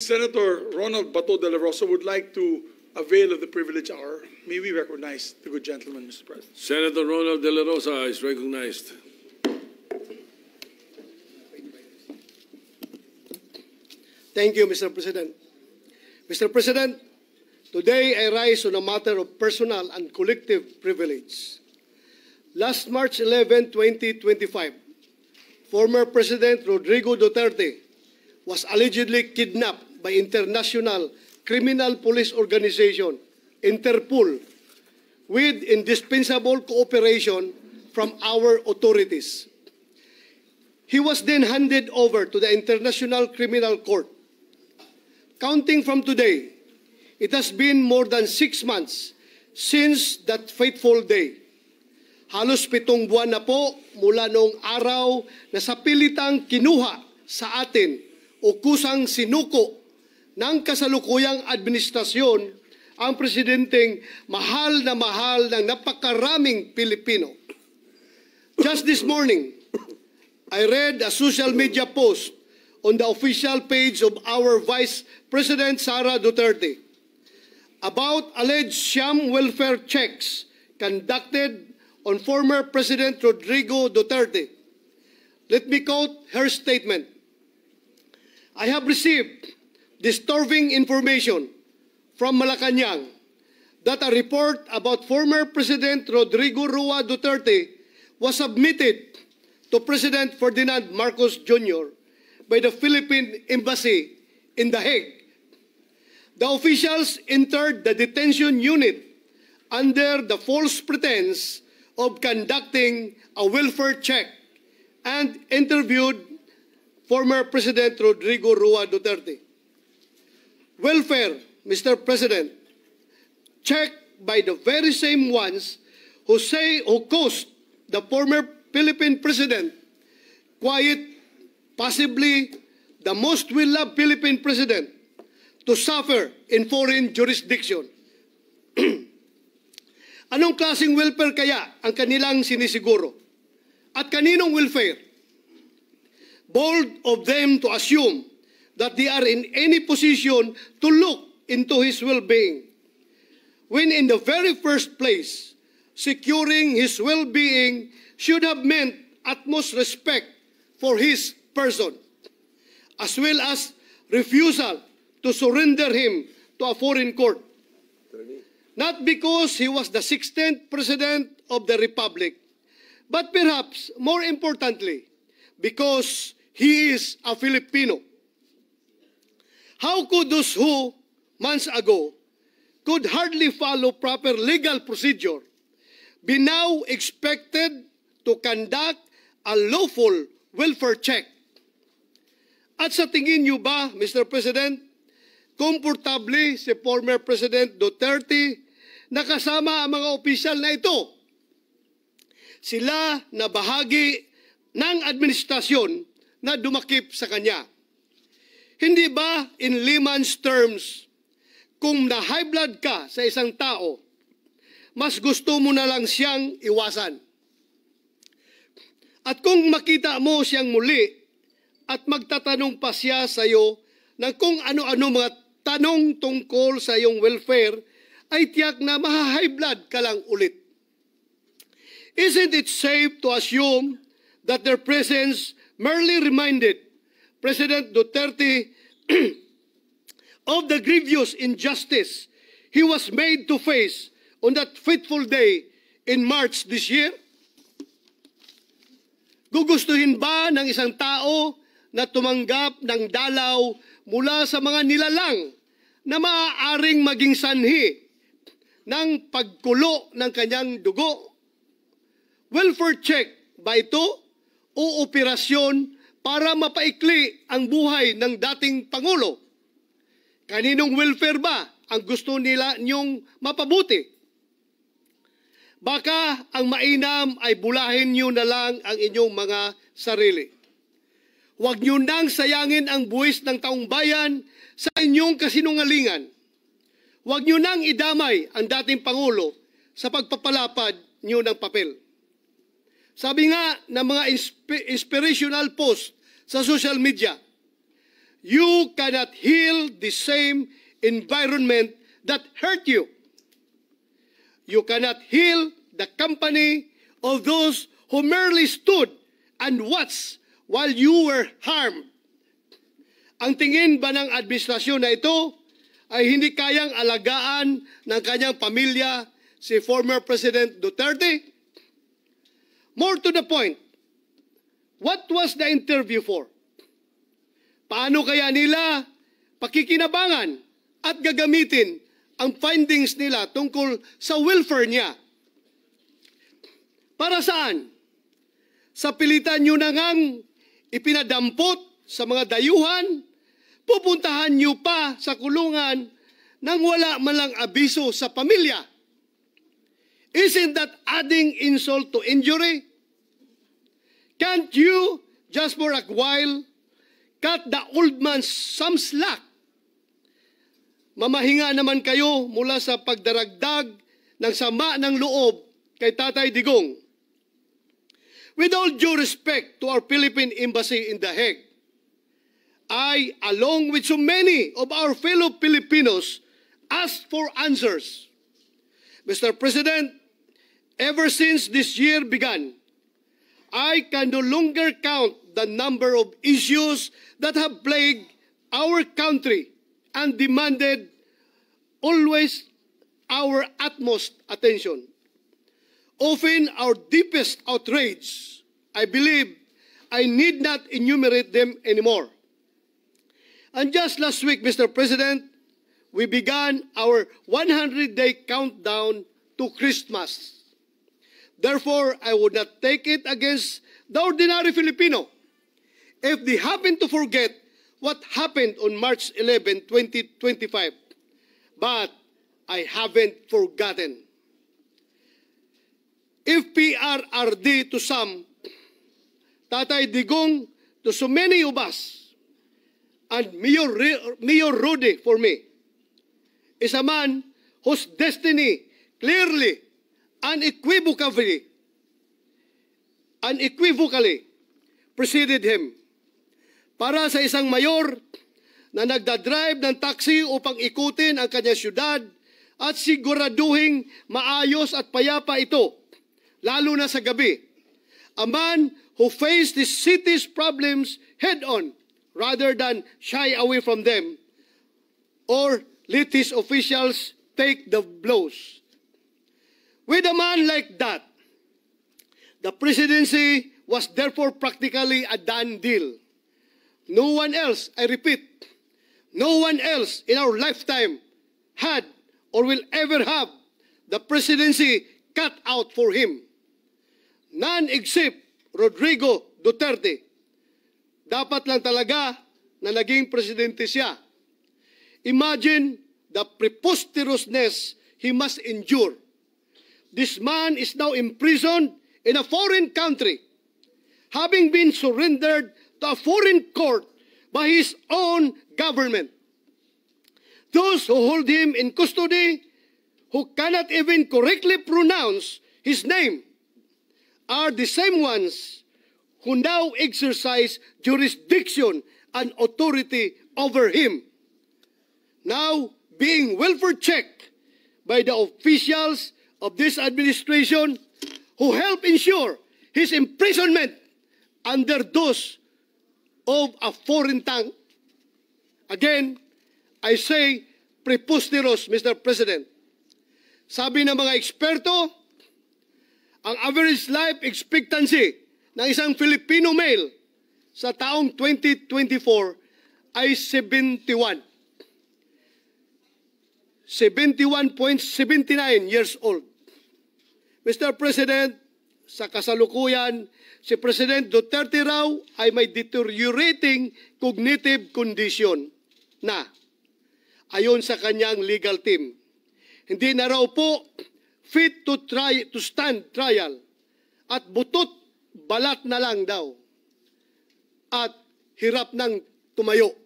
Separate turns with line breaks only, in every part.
Senator Ronald Bato de la Rosa would like to avail of the privilege hour. May we recognize the good gentleman, Mr. President.
Senator Ronald De La Rosa is recognized.
Thank you, Mr. President. Mr. President, today I rise on a matter of personal and collective privilege. Last March 11, 2025, former President Rodrigo Duterte was allegedly kidnapped by International Criminal Police Organization, Interpol, with indispensable cooperation from our authorities. He was then handed over to the International Criminal Court. Counting from today, it has been more than 6 months since that fateful day. Halos 7 buwan na po mula noong araw na sa pilitang kinuha sa atin o kusang sinuko ng kasalukuyang administrasyon ang presidenteng mahal ng napakaraming Pilipino. Just this morning, I read a social media post on the official page of our Vice President Sara Duterte about alleged sham welfare checks conducted on former President Rodrigo Duterte. Let me quote her statement. I have received disturbing information from Malacanang that a report about former President Rodrigo Roa Duterte was submitted to President Ferdinand Marcos Jr. by the Philippine Embassy in The Hague. The officials entered the detention unit under the false pretense of conducting a welfare check and interviewed former President Rodrigo Roa Duterte. Welfare, Mr. President, checked by the very same ones who caused the former Philippine President, possibly the most well-loved Philippine President, to suffer in foreign jurisdiction. Anong klaseng welfare kaya ang kanilang sinisiguro? At kaninong welfare? Bold of them to assume that they are in any position to look into his well-being, when in the very first place, securing his well-being should have meant utmost respect for his person, as well as refusal to surrender him to a foreign court. Not because he was the 16th President of the Republic, but perhaps more importantly, because he is a Filipino. How could those who, months ago, could hardly follow proper legal procedure be now expected to conduct a lawful welfare check? At sa tingin niyo ba, Mr. President, komportable si former President Duterte na kasama ang mga opisyal na ito? Sila na bahagi ng administrasyon na dumakip sa kanya. Hindi ba in layman's terms, kung na-high blood ka sa isang tao, mas gusto mo na lang siyang iwasan? At kung makita mo siyang muli at magtatanong pa siya sa iyo ng kung ano-ano mga tanong tungkol sa iyong welfare, ay tiyak na maha-high blood ka lang ulit. Isn't it safe to assume that their presence merely reminded President Duterte of the grievous injustice he was made to face on that fateful day in March this year? Gugustuhin ba ng isang tao na tumanggap ng dalaw mula sa mga nilalang na maaaring maging sanhi ng pagkulo ng kanyang dugo? Welfare check ba ito o operasyon para mapaikli ang buhay ng dating Pangulo? Kaninong welfare ba ang gusto nila niyong mapabuti? Baka ang mainam ay bulahin niyo na lang ang inyong mga sarili. Huwag niyo nang sayangin ang buwis ng taong bayan sa inyong kasinungalingan. Huwag niyo nang idamay ang dating Pangulo sa pagpapalapad niyo ng papel. Sabi nga ng mga inspirational post sa social media, you cannot heal the same environment that hurt you. You cannot heal the company of those who merely stood and watched while you were harmed. Ang tingin ba ng administrasyon na ito ay hindi kayang alagaan ng kanyang pamilya si former President Duterte? More to the point, what was the interview for? Paano kaya nila pakikinabangan at gagamitin ang findings nila tungkol sa welfare niya? Para saan? Sa pilitan nyo na ngang ipinadampot sa mga dayuhan, pupuntahan nyo pa sa kulungan nang wala man lang abiso sa pamilya. Isn't that adding insult to injury? Can't you, just for a while, cut the old man some slack? Mamahinga naman kayo mula sa pagdaragdag ng sama ng loob kay Tatay Digong. With all due respect to our Philippine Embassy in The Hague, I, along with so many of our fellow Filipinos, asked for answers. Mr. President, ever since this year began, I can no longer count the number of issues that have plagued our country and demanded always our utmost attention. Often our deepest outrage, I believe I need not enumerate them anymore. And just last week, Mr. President, we began our 100-day countdown to Christmas. Therefore, I would not take it against the ordinary Filipino if they happen to forget what happened on March 11, 2025. But I haven't forgotten. If PRRD to some, Tatay Digong to so many of us, and Mayor Rudy for me, is a man whose destiny clearly, unequivocally preceded him. Para sa isang mayor na nagdadrive ng taxi upang ikutin ang kanyang syudad at siguraduhing maayos at payapa ito, lalo na sa gabi. A man who faced the city's problems head-on rather than shy away from them or let his officials take the blows. With a man like that, the presidency was therefore practically a done deal. No one else, I repeat, no one else in our lifetime had or will ever have the presidency cut out for him. None except Rodrigo Duterte. Dapat lang talaga na naging presidente siya. Imagine the preposterousness he must endure. This man is now imprisoned in a foreign country, having been surrendered to a foreign court by his own government. Those who hold him in custody, who cannot even correctly pronounce his name, are the same ones who now exercise jurisdiction and authority over him. Now being welfare checked by the officials of this administration who help ensure his imprisonment under those of a foreign tongue. Again, I say preposterous, Mr. President. Sabi ng mga eksperto, ang average life expectancy ng isang Filipino male sa taong 2024 ay 71. 71.79 years old. Mr. President, sa kasalukuyan, si President Duterte raw ay may deteriorating cognitive condition na, ayon sa kanyang legal team, hindi na raw po fit to stand trial at butot balat na lang daw at hirap ng tumayo.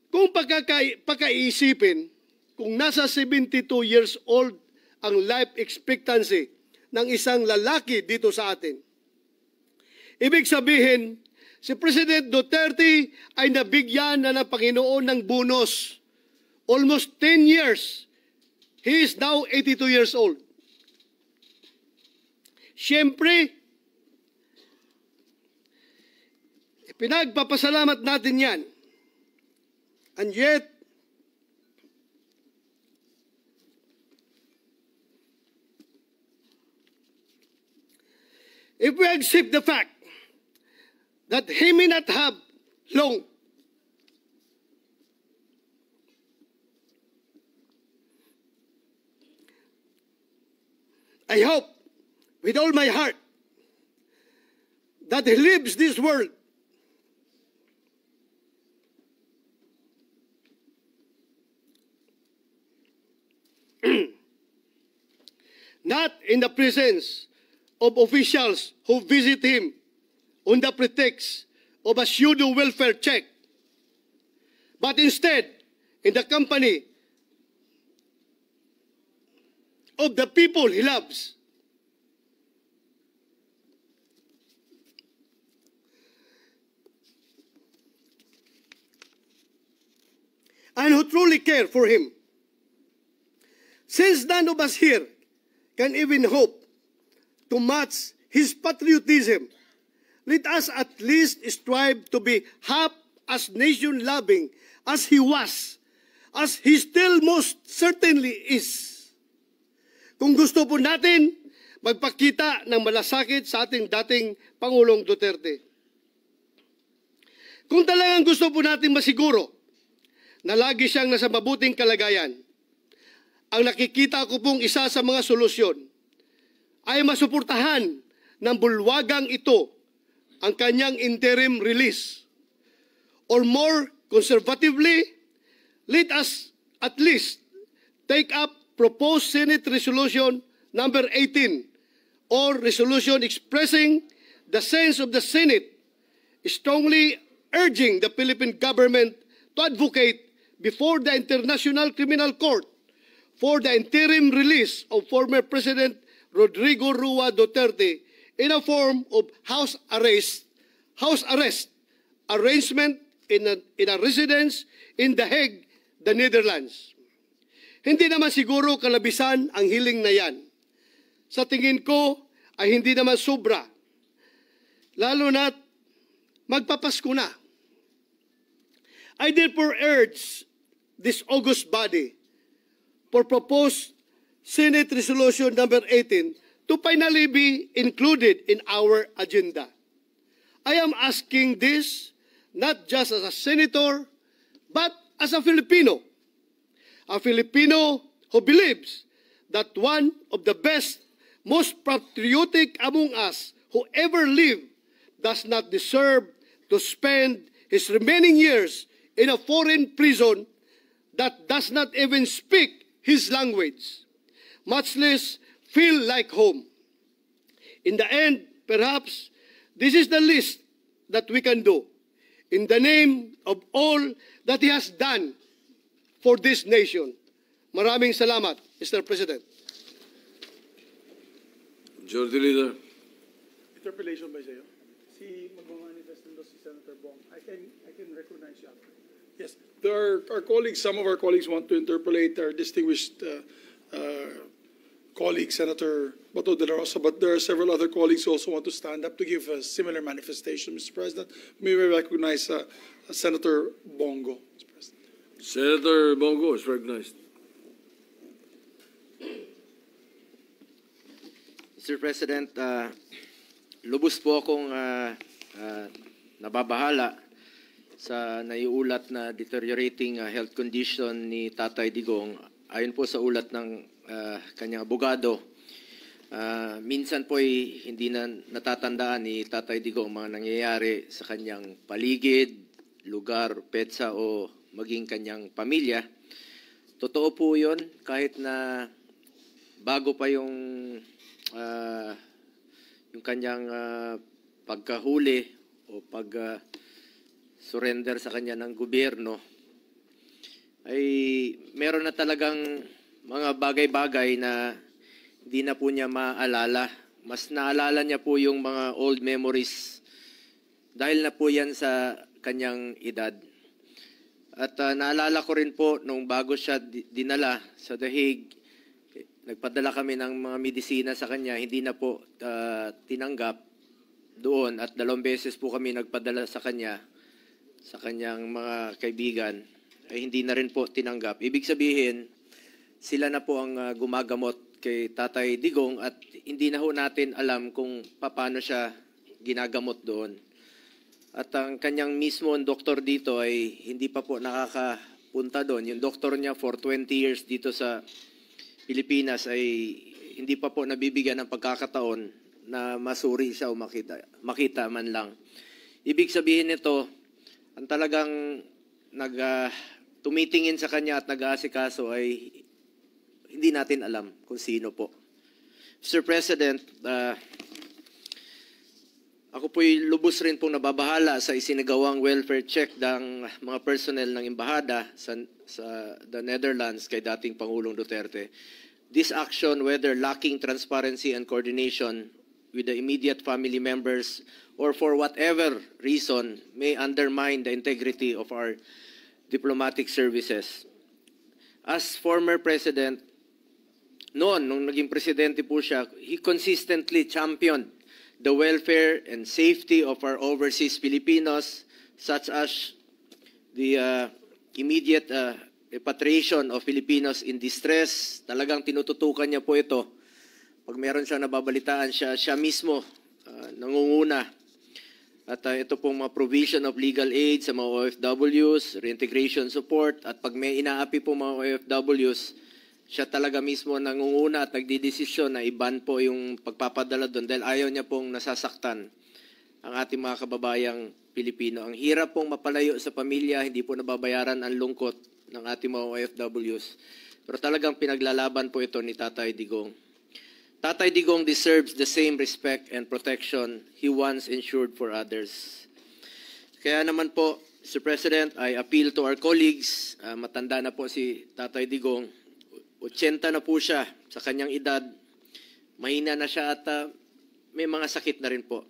Kung pagkaisipin, kung nasa 72 years old ang life expectancy ng isang lalaki dito sa atin, ibig sabihin, si President Duterte ay nabigyan na ng Panginoon ng bonus. Almost 10 years. He is now 82 years old. Siyempre, pinagpapasalamat natin yan. And yet, if we accept the fact that he may not have long, I hope with all my heart that he leaves this world not in the presence of officials who visit him on the pretext of a pseudo welfare check, but instead in the company of the people he loves. And who truly care for him. Since none of us here can even hope to match his patriotism, let us at least strive to be half as nation-loving as he was, as he still most certainly is. Kung gusto po natin magpakita ng malasakit sa ating dating Pangulong Duterte. Kung talagang gusto po natin masiguro na lagi siyang nasa mabuting kalagayan, ang nakikita ko pong isa sa mga solusyon ay masuportahan ng bulwagang ito ang kanyang interim release. Or more conservatively, let us at least take up proposed Senate Resolution number 18 or resolution expressing the sense of the Senate strongly urging the Philippine government to advocate before the International Criminal Court for the interim release of former President Rodrigo Rua Duterte in a form of house arrest arrangement in a residence in The Hague, the Netherlands. Hindi naman siguro kalabisan ang hiling na yan. Sa tingin ko ay hindi naman sobra. Lalo na't magpapasko na. I therefore urge this august body for proposed Senate Resolution number 18 to finally be included in our agenda. I am asking this not just as a senator, but as a Filipino. A Filipino who believes that one of the best, most patriotic among us who ever lived does not deserve to spend his remaining years in a foreign prison that does not even speak his language, much less feel like home. In the end, perhaps, this is the least that we can do in the name of all that he has done for this nation. Maraming salamat, Mr. President.
Majority Leader.
Interpellation ba sa'yo? Si magmamanifest nito si Senator Bong. I can recognize you after. Yes, there are colleagues, some of our colleagues want to interpolate our distinguished colleague, Senator Bato de la Rosa, but there are several other colleagues who also want to stand up to give a similar manifestation, Mr. President. May we recognize Senator Bongo, Mr. President.
Senator Bongo is recognized.
Mr. President, lubos po akong nababahala sa naiulat na deteriorating health condition ni Tatay Digong. Ayon po sa ulat ng kanyang abogado, minsan po ay hindi na natatandaan ni Tatay Digong ang mga nangyayari sa kanyang paligid, lugar, petsa o maging kanyang pamilya. Totoo po yun, kahit na bago pa yung kanyang pagkahuli o surrender sa kanya ng gobyerno, ay meron na talagang mga bagay-bagay na hindi na po niya maalala. Mas naalala niya po yung mga old memories dahil na po yan sa kanyang edad. At naalala ko rin po nung bago siya dinala sa The Hague, nagpadala kami ng mga medisina sa kanya, hindi na po tinanggap doon at 2 beses po kami nagpadala sa kanya, sa kanyang mga kaibigan, ay hindi na rin po tinanggap. Ibig sabihin, sila na po ang gumagamot kay Tatay Digong at hindi na ho natin alam kung paano siya ginagamot doon. At ang kanyang mismo doktor dito ay hindi pa po nakakapunta doon. Yung doktor niya for 20 years dito sa Pilipinas ay hindi pa po nabibigyan ng pagkakataon na masuri siya o makita man lang. Ibig sabihin nito, ang talagang tumitingin sa kanya at nag-aasikaso ay hindi natin alam kung sino po. Mr. President, ako po'y lubos rin pong nababahala sa isinagawang welfare check ng mga personnel ng embahada sa the Netherlands kay dating Pangulong Duterte. This action, whether lacking transparency and coordination with the immediate family members or for whatever reason, may undermine the integrity of our diplomatic services. As former President, nung naging presidente po siya, he consistently championed the welfare and safety of our overseas Filipinos, such as the immediate repatriation of Filipinos in distress. Talagang tinututukan niya po ito. Pag meron siyang nababalitaan, siya mismo nangunguna. At ito pong mga provision of legal aid sa mga OFWs, reintegration support, at pag may inaapi po mga OFWs, siya talaga mismo nangunguna at nagdidesisyon na i-ban po yung pagpapadala doon dahil ayaw niya pong nasasaktan ang ating mga kababayang Pilipino. Ang hirap pong mapalayo sa pamilya, hindi po nababayaran ang lungkot ng ating mga OFWs. Pero talagang pinaglalaban po ito ni Tatay Digong. Tatay Digong deserves the same respect and protection he once ensured for others. Kaya naman po, Mr. President, I appeal to our colleagues. Matanda na po si Tatay Digong. 80 na po siya sa kanyang edad. Mahina na siya at may mga sakit na rin po.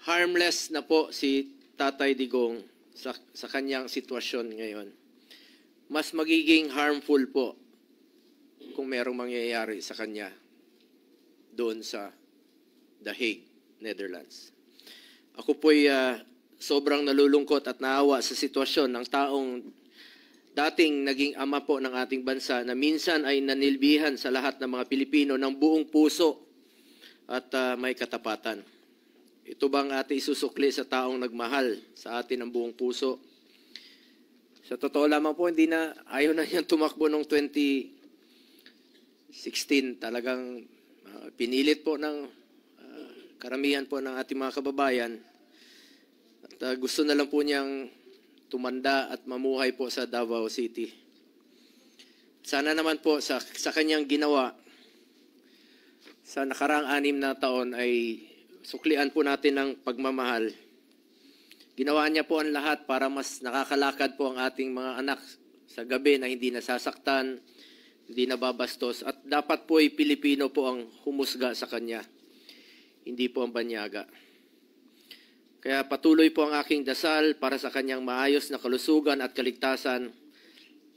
Harmless na po si Tatay Digong sa kanyang sitwasyon ngayon. Mas magiging harmful po kung merong mangyayari sa kanya doon sa The Hague, Netherlands. Ako po'y sobrang nalulungkot at naawa sa sitwasyon ng taong dating naging ama po ng ating bansa na minsan ay nanilbihan sa lahat ng mga Pilipino ng buong puso at may katapatan. Ito bang ating isusukli sa taong nagmahal sa atin ng buong puso? Sa totoo lamang po, ayaw na niyang tumakbo noong 2016. Talagang pinilit po ng karamihan po ng ating mga kababayan. At gusto na lang po niyang tumanda at mamuhay po sa Davao City. Sana naman po sa kanyang ginawa sa nakaraang 6 na taon ay suklian po natin ng pagmamahal. Ginawa niya po ang lahat para mas nakakalakad po ang ating mga anak sa gabi na hindi nasasaktan, hindi nababastos. At dapat po ay Pilipino po ang humusga sa kanya, hindi po ang banyaga. Kaya patuloy po ang aking dasal para sa kanyang maayos na kalusugan at kaligtasan,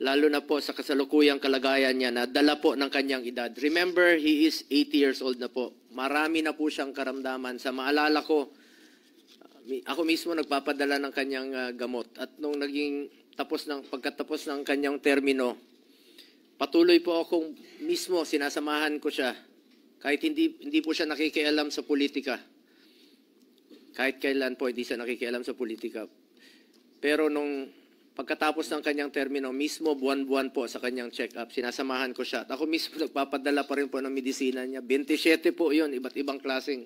lalo na po sa kasalukuyang kalagayan niya na dala po ng kanyang edad. Remember, he is 80 years old na po. Marami na po siyang karamdaman. Sa maalala ko, ako mismo nagpapadala ng kanyang gamot. At nung pagkatapos ng kanyang termino, patuloy po akong mismo sinasamahan ko siya. Kahit hindi po siya nakikialam sa politika. Kahit kailan po hindi siya nakikialam sa politika. Pero nung pagkatapos ng kanyang termino, mismo buwan-buwan po sa kanyang check-up, sinasamahan ko siya. At ako mismo nagpapadala pa rin po ng medisina niya. 27 po yun, iba't ibang klaseng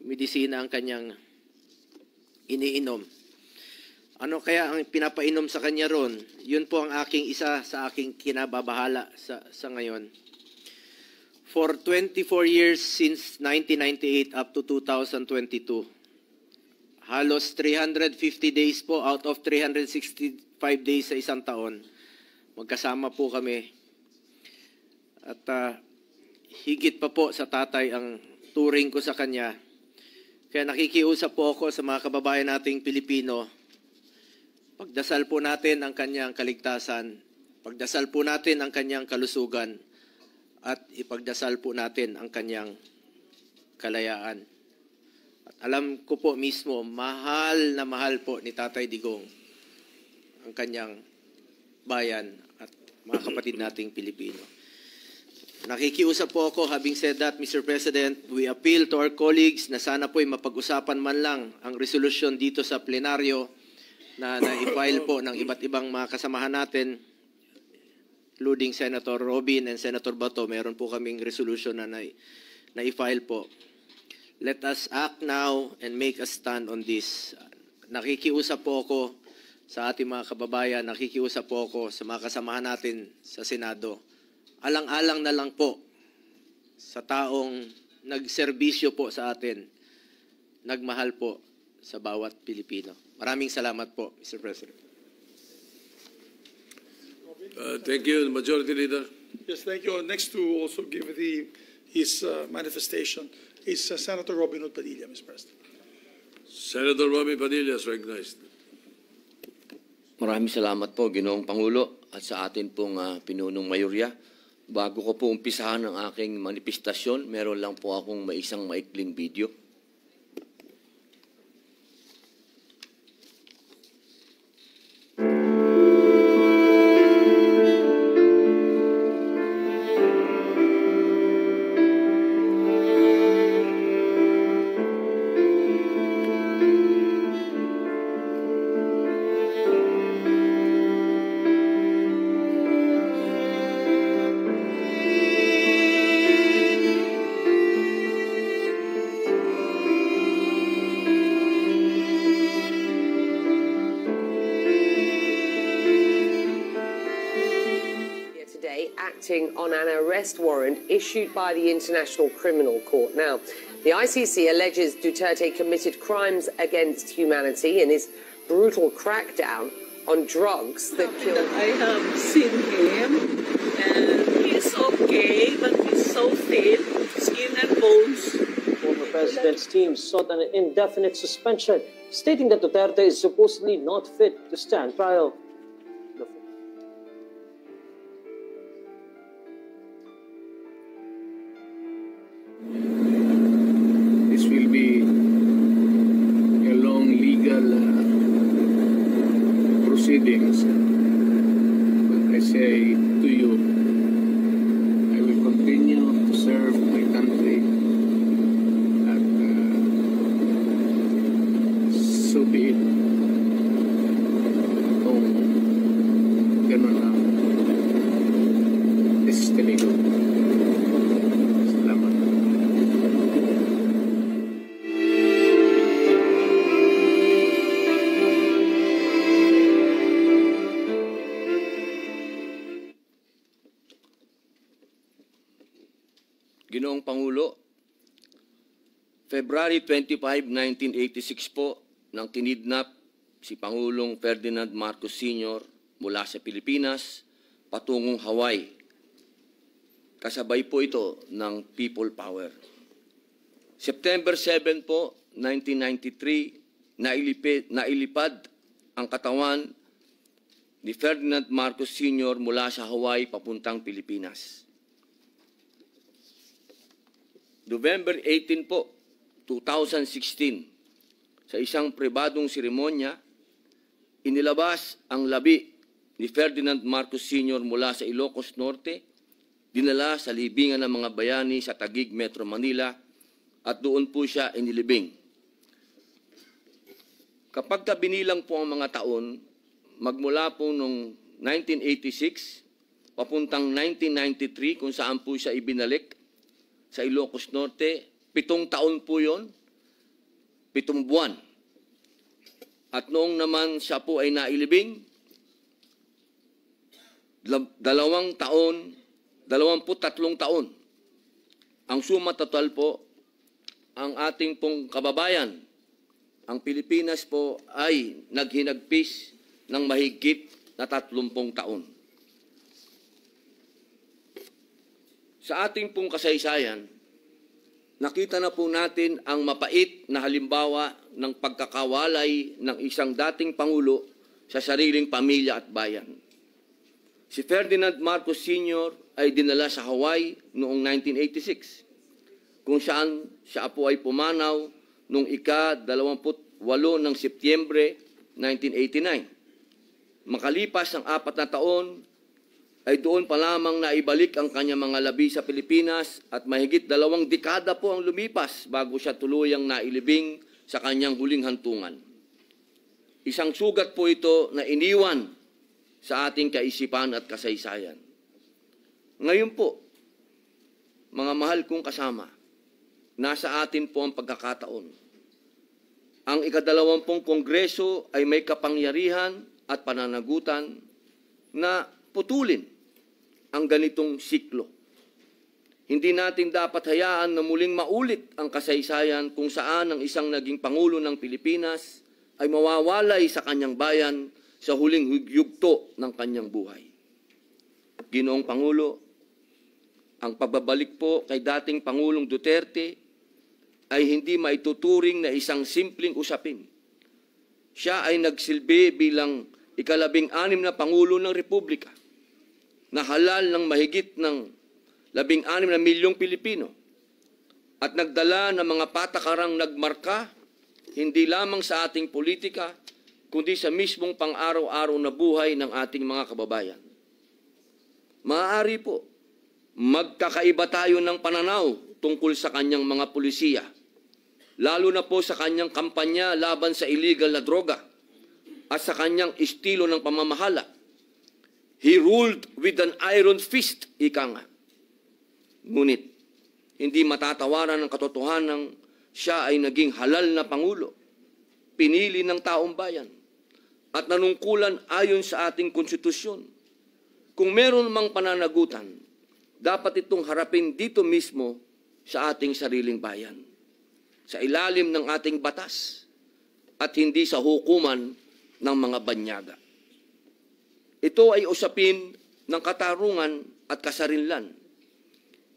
medisina ang kanyang iniinom. Ano kaya ang pinapainom sa kanya ron? Yun po ang isa sa aking kinababahala sa ngayon. For 24 years since 1998 up to 2022, halos 350 days po out of 365 days sa isang taon. Magkasama po kami. At higit pa po sa tatay ang turing ko sa kanya. Kaya nakikiusap po ako sa mga kababayan nating Pilipino, pagdasal po natin ang kanyang kaligtasan, pagdasal po natin ang kanyang kalusugan, at ipagdasal po natin ang kanyang kalayaan. At alam ko po mismo, mahal na mahal po ni Tatay Digong ang kanyang bayan at mga kapatid nating Pilipino. Nakikiusap po ako, having said that, Mr. President, we appeal to our colleagues na sana po'y mapag-usapan man lang ang resolusyon dito sa plenaryo na na-file po ng iba't ibang mga kasamahan natin, including Senator Robin and Senator Bato. Meron po kaming resolution na na-file po. Let us act now and make a stand on this. Nakikiusap po ako sa ating mga kababayan, nakikiusap po ako sa mga kasamahan natin sa Senado. Alang-alang na lang po sa taong nagserbisyo po sa atin, nagmahal po sa bawat Pilipino. Maraming salamat po, Mr. President.
Thank you, Majority Leader.
Yes, thank you. Next to also give his manifestation is Senator Robin Hood Padilla, Mr. President.
Senator Robin Padilla is recognized.
Maraming salamat po, Ginoong Pangulo, at sa atin pong pinunong mayorya. Bago ko po umpisahan ang aking manifestasyon, meron lang po akong isang maikling video.
acting on an arrest warrant issued by the International Criminal Court. Now, the ICC alleges Duterte committed crimes against humanity in his brutal crackdown on drugs that killed.
I have seen him, and he's okay, but he's so thin, skin and bones.
Former president's team sought an indefinite suspension, stating that Duterte is supposedly not fit to stand trial.
This will be a long legal proceedings. But I say to you, I will continue to serve my country at so be it. Kung ganun ang destiny ko. Salamat.
Ginoong Pangulo, February 25, 1986 po, nang kinidnap si Pangulong Ferdinand Marcos Sr. mula sa Pilipinas patungong Hawaii. Kasabay po ito ng People Power. September 7 po, 1993, nailipad ang katawan ni Ferdinand Marcos Sr. mula sa Hawaii papuntang Pilipinas. November 18 po, 2016, sa isang pribadong seremonya, inilabas ang labi ni Ferdinand Marcos Sr. mula sa Ilocos Norte, dinala sa libingan ng mga bayani sa Taguig, Metro Manila, at doon po siya inilibing. Kapag binilang po ang mga taon, magmula po noong 1986, papuntang 1993, kung saan po siya ibinalik, sa Ilocos Norte, 7 taon po yun, 7 buwan. At noong naman siya po ay nailibing, 2 taon, 23 taon. Ang suma total po, ang ating pong kababayan, ang Pilipinas po ay naghinagpis ng mahigit na 30 taon. Sa ating pong kasaysayan, nakita na po natin ang mapait na halimbawa ng pagkakawalay ng isang dating Pangulo sa sariling pamilya at bayan. Si Ferdinand Marcos Sr. ay dinala sa Hawaii noong 1986, kung saan siya po ay pumanaw noong ika-28 ng Setyembre 1989. Makalipas ang 4 na taon, ay doon pa lamang naibalik ang kanyang mga labi sa Pilipinas at mahigit 2 dekada po ang lumipas bago siya tuluyang nailibing sa kanyang huling hantungan. Isang sugat po ito na iniwan sa ating kaisipan at kasaysayan. Ngayon po, mga mahal kong kasama, nasa atin po ang pagkakataon. Ang ika-20 Kongreso ay may kapangyarihan at pananagutan na putulin ang ganitong siklo. Hindi natin dapat hayaan na muling maulit ang kasaysayan kung saan ang isang naging Pangulo ng Pilipinas ay mawawalay sa kanyang bayan sa huling yugto ng kanyang buhay. Ginoong Pangulo, ang pagbabalik po kay dating Pangulong Duterte ay hindi maituturing na isang simpleng usapin. Siya ay nagsilbi bilang ika-16 na Pangulo ng Republika, na halal ng mahigit ng 16 na milyong Pilipino at nagdala ng mga patakarang nagmarka hindi lamang sa ating politika, kundi sa mismong pang-araw-araw na buhay ng ating mga kababayan. Maaari po, magkakaiba tayo ng pananaw tungkol sa kanyang mga pulisiya, lalo na po sa kanyang kampanya laban sa illegal na droga at sa kanyang estilo ng pamamahala. He ruled with an iron fist, ika nga. Ngunit, hindi matatawaran ng katotohanan siya ay naging halal na Pangulo, pinili ng taong bayan, at nanungkulan ayon sa ating konstitusyon. Kung meron mang pananagutan, dapat itong harapin dito mismo sa ating sariling bayan, sa ilalim ng ating batas, at hindi sa hukuman ng mga banyaga. Ito ay usapin ng katarungan at kasarinlan.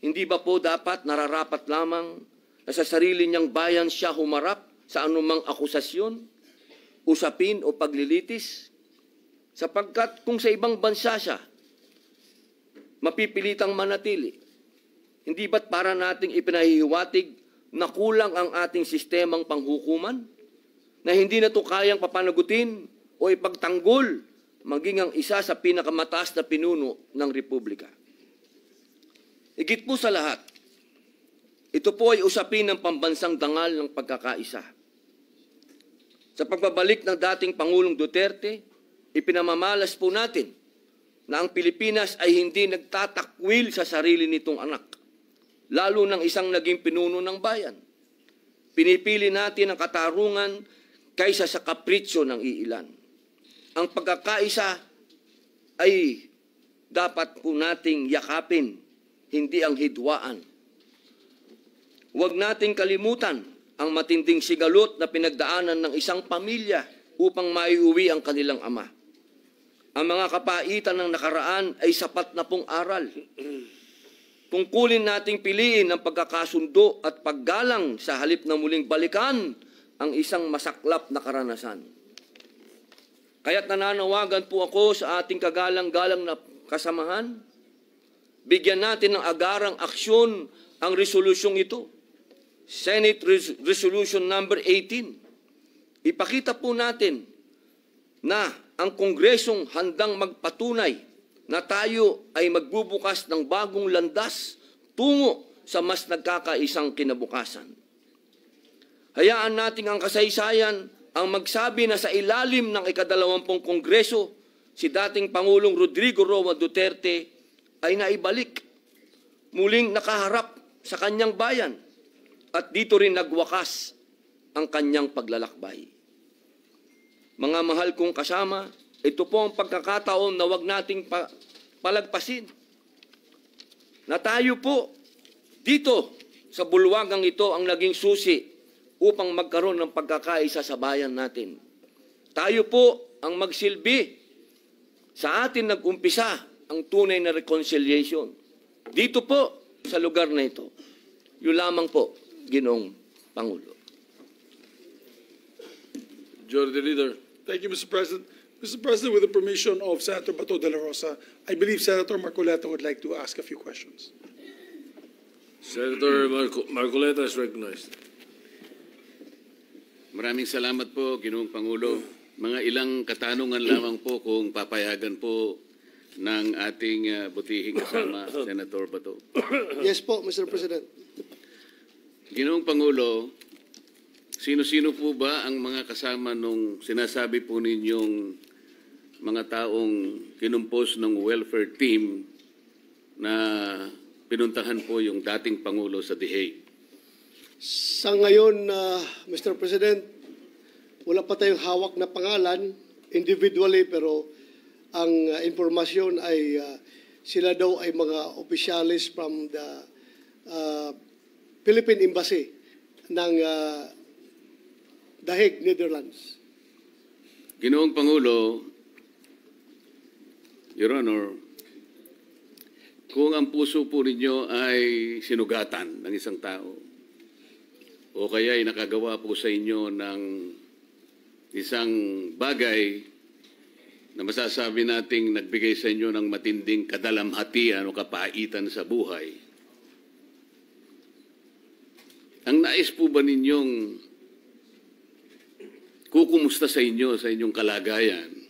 Hindi ba po dapat nararapat lamang na sa sarili niyang bayan siya humarap sa anumang akusasyon, usapin o paglilitis? Sapagkat kung sa ibang bansa siya mapipilitang manatili, hindi ba't para nating ipinahihiwatig na kulang ang ating sistemang panghukuman, na hindi na ito kayang papanagutin o ipagtanggol maging ang isa sa pinakamataas na pinuno ng Republika? Higit po sa lahat, ito po ay usapin ng pambansang dangal ng pagkakaisa. Sa pagbabalik ng dating Pangulong Duterte, ipinamamalas po natin na ang Pilipinas ay hindi nagtatakwil sa sarili nitong anak, lalo ng isang naging pinuno ng bayan. Pinipili natin ang katarungan kaysa sa kapritsyo ng iilan. Ang pagkakaisa ay dapat po nating yakapin, hindi ang hidwaan. Huwag nating kalimutan ang matinding sigalot na pinagdaanan ng isang pamilya upang maiuwi ang kanilang ama. Ang mga kapaitan ng nakaraan ay sapat na pong aral. Tungkulin nating piliin ang pagkakasundo at paggalang sa halip na muling balikan ang isang masaklap na karanasan. Kaya't nananawagan po ako sa ating kagalang-galang na kasamahan, bigyan natin ng agarang aksyon ang resolusyong ito. Senate Resolution number 18. Ipakita po natin na ang Kongresong handang magpatunay na tayo ay magbubukas ng bagong landas tungo sa mas nagkakaisang kinabukasan. Hayaan natin ang kasaysayan ang magsabi na sa ilalim ng ika-20 Kongreso, si dating Pangulong Rodrigo Roa Duterte ay naibalik, muling nakaharap sa kanyang bayan, at dito rin nagwakas ang kanyang paglalakbay. Mga mahal kong kasama, ito po ang pagkakataon na wag nating palagpasin. Na tayo po dito sa bulwagang ito ang naging susi upang magkaroon ng pagkakaisa sa bayan natin. Tayo po ang magsilbi. Sa atin nag-umpisa ang tunay na reconciliation. Dito po sa lugar na ito. Yun lamang po. Ginoong Pangulo.
Majority Leader.
Thank you, Mr. President. Mr. President, with the permission of Senator Bato de la Rosa, I believe Senator Marcoleta would like to ask a few questions.
Senator Marcoleta is recognized.
Maraming salamat po, Ginoong Pangulo. Mga ilang katanungan lamang po kung papayagan po ng ating butihing kasama, Senator Bato.
Yes po, Mr. President.
Ginoong Pangulo, sino-sino po ba ang mga kasama nung sinasabi po ninyong mga taong kinumpos ng welfare team na pinuntahan po yung dating Pangulo sa The Hague?
Sa ngayon, Mr. President, wala pa tayong hawak na pangalan individually, pero ang informasyon ay sila daw ay mga opisyalis from the Philippine Embassy ng The Hague, Netherlands.
Ginoong Pangulo, Your Honor, kung ang puso po ninyo ay sinugatan ng isang tao, o kaya ay nakagawa po sa inyo ng isang bagay na masasabi nating nagbigay sa inyo ng matinding kadalamhatian o kapaitan sa buhay, ang nais po ba ninyong kukumusta sa inyong kalagayan,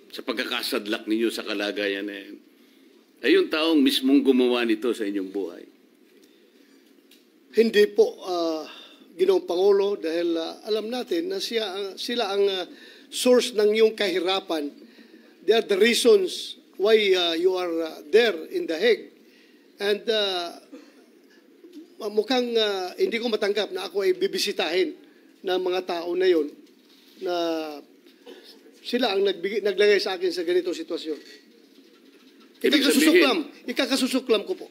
sa pagkakasadlak ninyo sa kalagayan na yan, ay yung taong mismong gumawa nito sa inyong buhay?
Hindi po, Ginoong Pangulo, dahil alam natin na sila ang source ng iyong kahirapan. They are the reasons why you are there in The Hague. And mukhang hindi ko matanggap na ako ay bibisitahin ng mga tao na yon na sila ang naglagay sa akin sa ganitong sitwasyon. Ikakasusuklam ko po.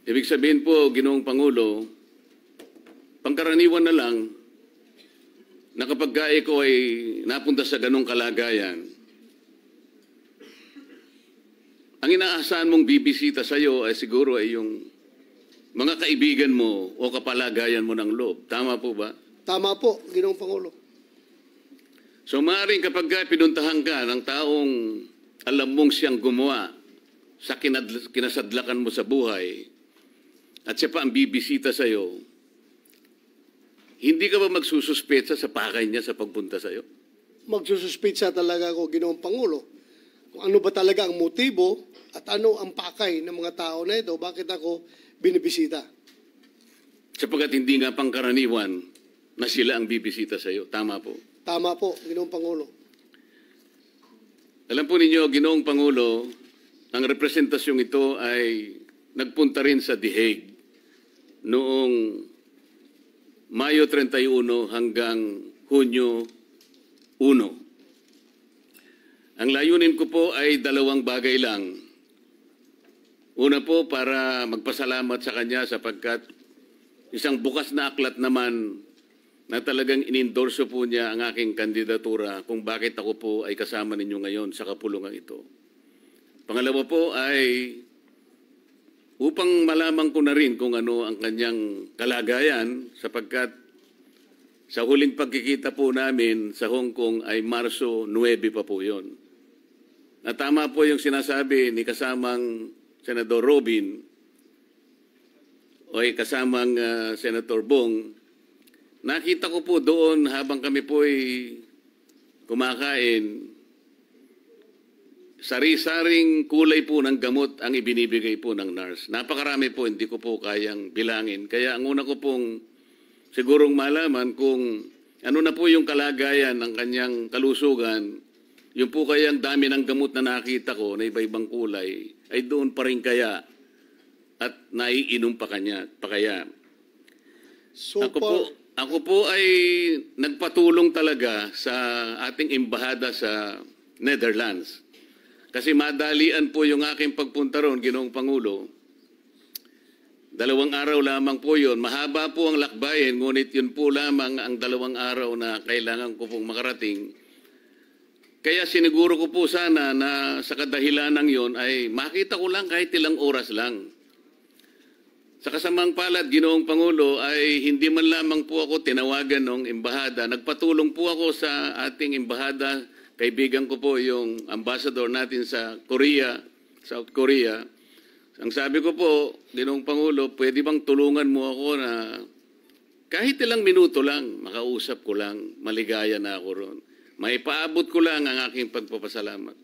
Ibig sabihin po, Ginoong Pangulo, pangkaraniwan na lang na kapag ko ay napunta sa ganong kalagayan, ang inaasahan mong bibisita sa iyo ay siguro ay yung mga kaibigan mo o kapalagayan mo ng loob. Tama po ba?
Tama po, Ginoong Pangulo.
So maaaring kapag pinuntahan ka ng taong alam mong siyang gumawa sa kinasadlakan mo sa buhay at siya pa ang bibisita sa iyo, hindi ka ba magsususpetsa sa pakay niya sa pagpunta sa iyo?
Magsususpetsa talaga ako, Ginoong Pangulo, kung ano ba talaga ang motibo at ano ang pakay ng mga tao na ito, bakit ako binibisita.
Sapagkat hindi nga pangkaraniwan na sila ang bibisita sa iyo. Tama po.
Tama po, Ginoong Pangulo.
Alam po ninyo, Ginoong Pangulo, ang representasyong ito ay nagpunta rin sa The Hague noong Mayo 31 hanggang Hunyo 1. Ang layunin ko po ay dalawang bagay lang. Una po, para magpasalamat sa kanya sapagkat isang bukas na aklat naman na talagang inendorso po niya ang aking kandidatura kung bakit ako po ay kasama ninyo ngayon sa kapulungan ito. Pangalawa po ay upang malaman ko na rin kung ano ang kanyang kalagayan sapagkat sa huling pagkikita po namin sa Hong Kong ay Marso 9 pa po yun. Na tama po yung sinasabi ni kasamang Senador Robin o ay kasamang Senator Bong. Nakita ko po doon habang kami po ay kumakain, sari-saring kulay po ng gamot ang ibinibigay po ng nurse. Napakarami po, hindi ko po kayang bilangin. Kaya ang una ko pong sigurong malaman kung ano na po yung kalagayan ng kanyang kalusugan, yung po kayang dami ng gamot na nakita ko na iba-ibang kulay, ay doon pa rin kaya at naiinom pa kaya.
So
Ako po ay nagpatulong talaga sa ating embahada sa Netherlands. Kasi madalian po yung aking pagpunta roon, Ginoong Pangulo. 2 araw lamang po yun. Mahaba po ang lakbayin, ngunit yun po lamang ang 2 araw na kailangan ko pong makarating. Kaya siniguro ko po sana na sa kadahilan ng yun ay makita ko lang kahit ilang oras lang. Sa kasamang palad, Ginoong Pangulo, ay hindi man lamang po ako tinawagan ng embahada. Nagpatulong po ako sa ating embahada. Kaibigan ko po yung ambassador natin sa Korea, South Korea. Ang sabi ko po, Ginoong Pangulo, pwede bang tulungan mo ako na kahit ilang minuto lang, makausap ko lang, maligaya na ako ron. Maipaabot ko lang ang aking pagpapasalamat.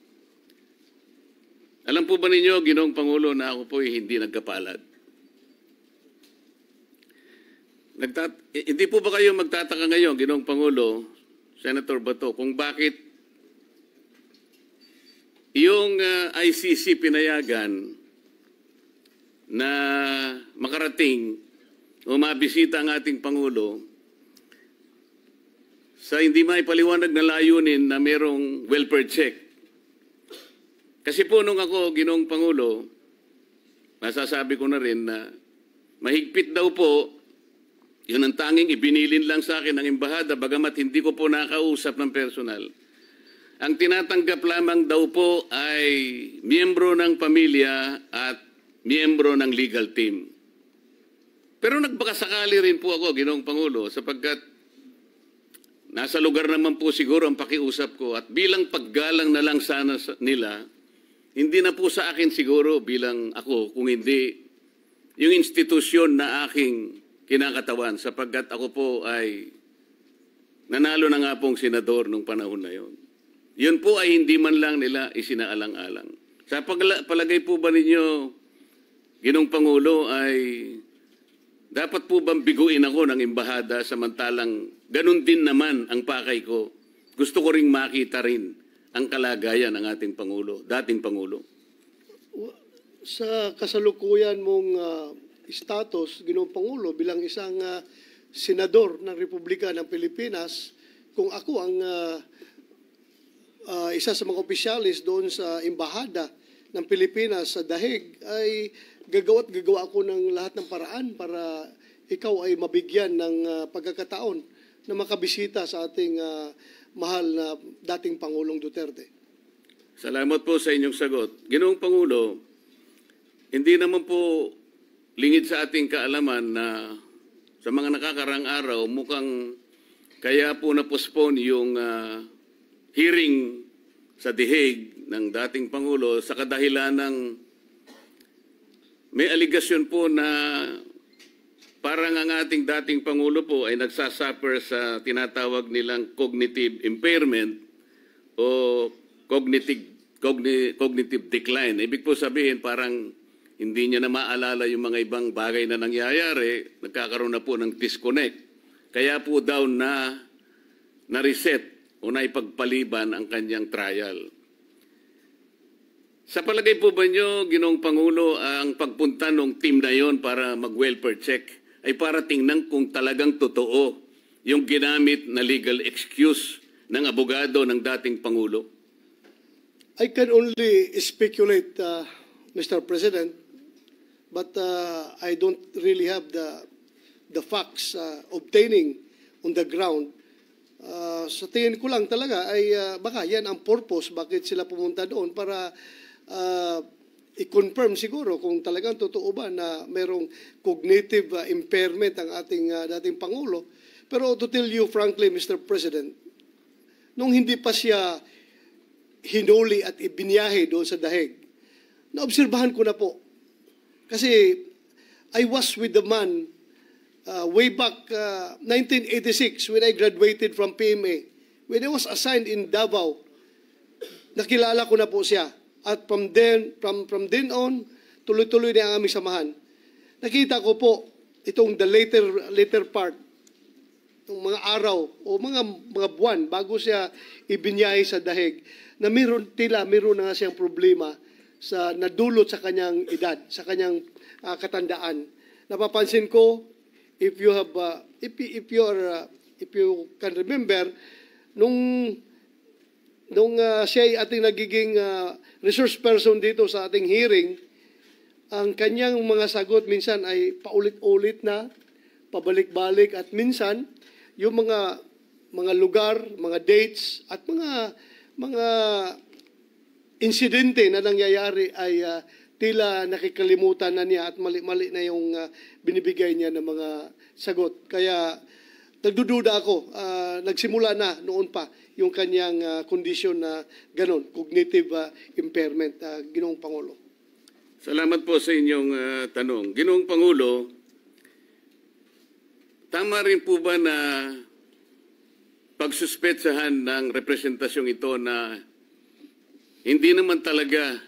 Alam po ba ninyo, Ginoong Pangulo, na ako po ay hindi nagkapalad? Hindi po ba kayo magtataka ngayon, Ginoong Pangulo, Senator Bato, kung bakit yung ICC pinayagan na makarating o mabisita ang ating Pangulo sa hindi maipaliwanag na layunin na merong welfare check. Kasi po nung ako, Ginoong Pangulo, masasabi ko na rin na mahigpit daw po. Yun ang tanging ibinilin lang sa akin ng embahada, bagamat hindi ko po nakausap ng personal. Ang tinatanggap lamang daw po ay miyembro ng pamilya at miyembro ng legal team. Pero nagbakasakali rin po ako, Ginoong Pangulo, sapagkat nasa lugar naman po siguro ang pakiusap ko at bilang paggalang na lang sana nila, hindi na po sa akin siguro bilang ako, kung hindi yung institusyon na aking kinakatawan sapagkat ako po ay nanalo na nga pong senador nung panahon na yon. Yun po ay hindi man lang nila isinaalang-alang. Sa palagay po ba ninyo, Ginoong Pangulo, ay dapat po bang biguin ako ng embahada samantalang ganun din naman ang pakay ko? Gusto ko ring makita rin ang kalagayan ng ating Pangulo, dating Pangulo.
Sa kasalukuyan mong status, Ginoong Pangulo, bilang isang senador ng Republika ng Pilipinas, kung ako ang isa sa mga opisyalis doon sa embahada ng Pilipinas sa Dahig, ay gagawa ako ng lahat ng paraan para ikaw ay mabigyan ng pagkakataon na makabisita sa ating mahal na dating Pangulong Duterte.
Salamat po sa inyong sagot. Ginoong Pangulo, hindi naman po lingid sa ating kaalaman na sa mga nakakarang araw, mukhang kaya po na-postpone yung hearing sa The Hague ng dating Pangulo sa kadahilan ng may aligasyon po na parang ang ating dating Pangulo po ay nagsasuffer sa tinatawag nilang cognitive impairment o cognitive decline. Ibig po sabihin parang hindi niya na maalala yung mga ibang bagay na nangyayari, nagkakaroon na po ng disconnect. Kaya po daw na-reset o naipagpaliban ang kanyang trial. Sa palagay po ba niyo, Ginoong Pangulo, ang pagpunta ng team na yon para mag-welfare check ay para tingnan kung talagang totoo yung ginamit na legal excuse ng abogado ng dating Pangulo?
I can only speculate, Mr. President, but I don't really have the facts obtaining on the ground. Sa tingin ko lang talaga ay baka yan ang purpose bakit sila pumunta doon para i-confirm siguro kung talagang totoo ba na mayroong cognitive impairment ang ating dating Pangulo. Pero to tell you frankly, Mr. President, nung hindi pa siya hinuli at ibinyahe doon sa Dahig, naobserbahan ko na po. Kasi I was with the man way back 1986 when I graduated from PMA. When I was assigned in Davao, nakilala ko na po siya. At from then on, tuloy-tuloy na ang aming samahan. Nakita ko po itong the later part, ng mga araw o mga buwan bago siya ibinyahe sa Dahig, na meron na nga siyang problema sa nadulot sa kanyang edad, sa kanyang katandaan. Napapansin ko, if you can remember, nung siya ay ating nagiging resource person dito sa ating hearing, ang kanyang mga sagot minsan ay paulit-ulit na, pabalik-balik, at minsan yung mga lugar, mga dates, at mga insidente na nangyayari ay tila nakikalimutan na niya at mali-mali na yung binibigay niya ng mga sagot. Kaya nagdududa ako, nagsimula na noon pa yung kanyang kondisyon na ganon, cognitive impairment, Ginoong Pangulo.
Salamat po sa inyong tanong. Ginoong Pangulo, tama rin po ba na pagsuspetsahan ng representasyong ito na hindi naman talaga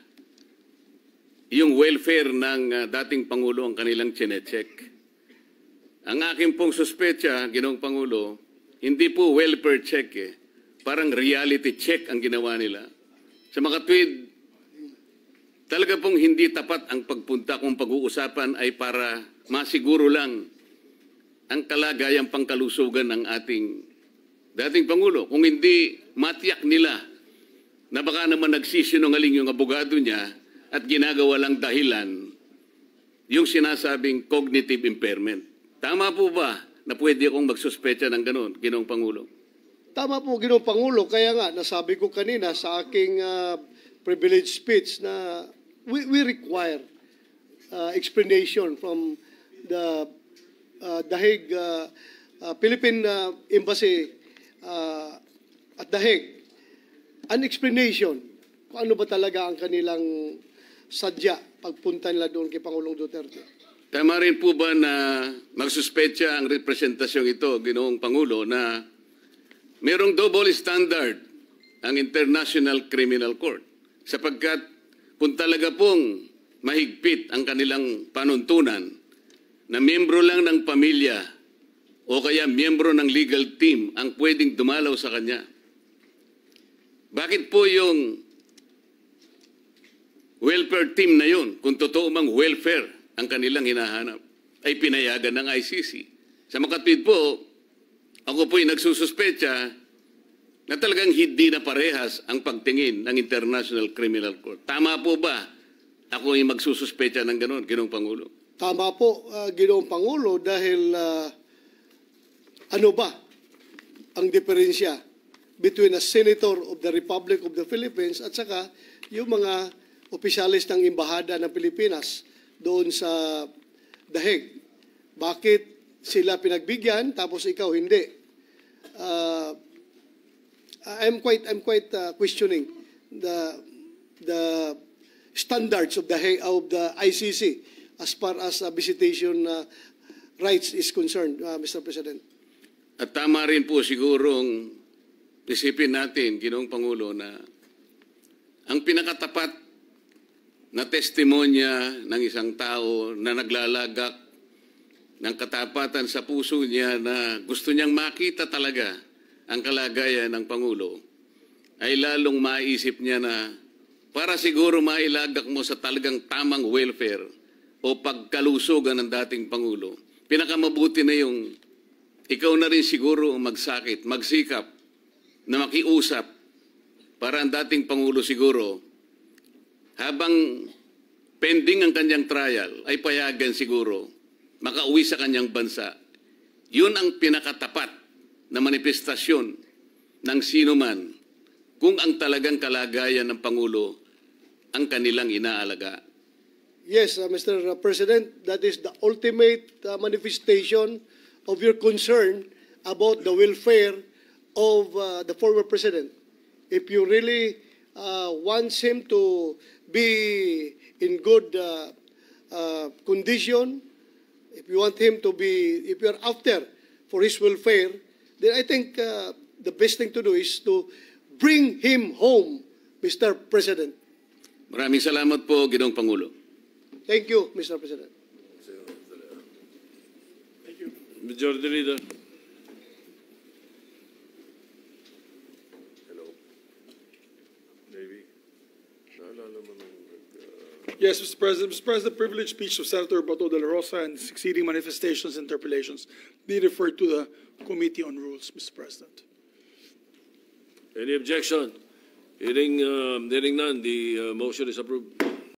yung welfare ng dating Pangulo ang kanilang chinecheck? Ang aking pong suspetsa, Ginoong Pangulo, hindi po welfare check eh. Parang reality check ang ginawa nila. Sa makatwid, talaga pong hindi tapat ang pagpunta kung pag-uusapan ay para masiguro lang ang kalagayang pangkalusugan ng ating dating Pangulo. Kung hindi matiyak nila na baka naman nagsisinungaling yung abogado niya at ginagawa lang dahilan yung sinasabing cognitive impairment. Tama po ba na pwede akong magsuspecha ng ganun, Ginoong Pangulo?
Tama po, Ginoong Pangulo. Kaya nga, nasabi ko kanina sa aking privilege speech na we require explanation from the Hague, Philippine Embassy at The Hague. An explanation kung ano ba talaga ang kanilang sadya pagpunta nila doon kay Pangulong Duterte.
Tama rin po ba na magsuspecha ang representasyong ito, Ginoong Pangulo, na merong double standard ang International Criminal Court sapagkat kung talaga pong mahigpit ang kanilang panuntunan na miyembro lang ng pamilya o kaya miyembro ng legal team ang pwedeng dumalaw sa kanya, bakit po yung welfare team na yun, kung totoo mang welfare ang kanilang hinahanap, ay pinayagan ng ICC? Sa makatwid po, ako po'y nagsususpecha na talagang hindi na parehas ang pagtingin ng International Criminal Court. Tama po ba ako ay magsususpecha ng gano'n, Ginoong Pangulo?
Tama po, Ginoong Pangulo, dahil ano ba ang diferensya between a senator of the Republic of the Philippines at saka yung mga opisyalis ng Embahada ng Pilipinas doon sa The Hague? Bakit sila pinagbigyan tapos ikaw hindi? I'm quite questioning the standards of the ICC as far as visitation rights is concerned, Mr. President.
At tama rin po sigurong isipin natin, Ginoong Pangulo, na ang pinakatapat na testimonya ng isang tao na naglalagak ng katapatan sa puso niya na gusto niyang makita talaga ang kalagayan ng Pangulo, ay lalong maisip niya na para siguro mailagak mo sa talagang tamang welfare o pagkalusugan ng dating Pangulo, pinakamabuti na yung ikaw na rin siguro magsakit, magsikap na makiusap para ang dating Pangulo siguro habang pending ang kanyang trial ay payagan siguro makauwi sa kanyang bansa. Yun ang pinakatapat na manifestasyon ng sino man kung ang talagang kalagayan ng Pangulo ang kanilang inaalaga.
Yes, Mr. President, that is the ultimate manifestation of your concern about the welfare of the former president. If you really want him to be in good condition, if you want him to be, if you're after for his welfare, then I think the best thing to do is to bring him home, Mr. President.
Maraming salamat po, Ginoong Pangulo.
Thank you, Mr. President.
Majority Leader.
Yes, Mr. President. Mr. President, the privileged speech of Senator Bato de la Rosa and succeeding manifestations and interpellations be referred to the Committee on Rules, Mr. President.
Any objection? Hearing none, the motion is approved.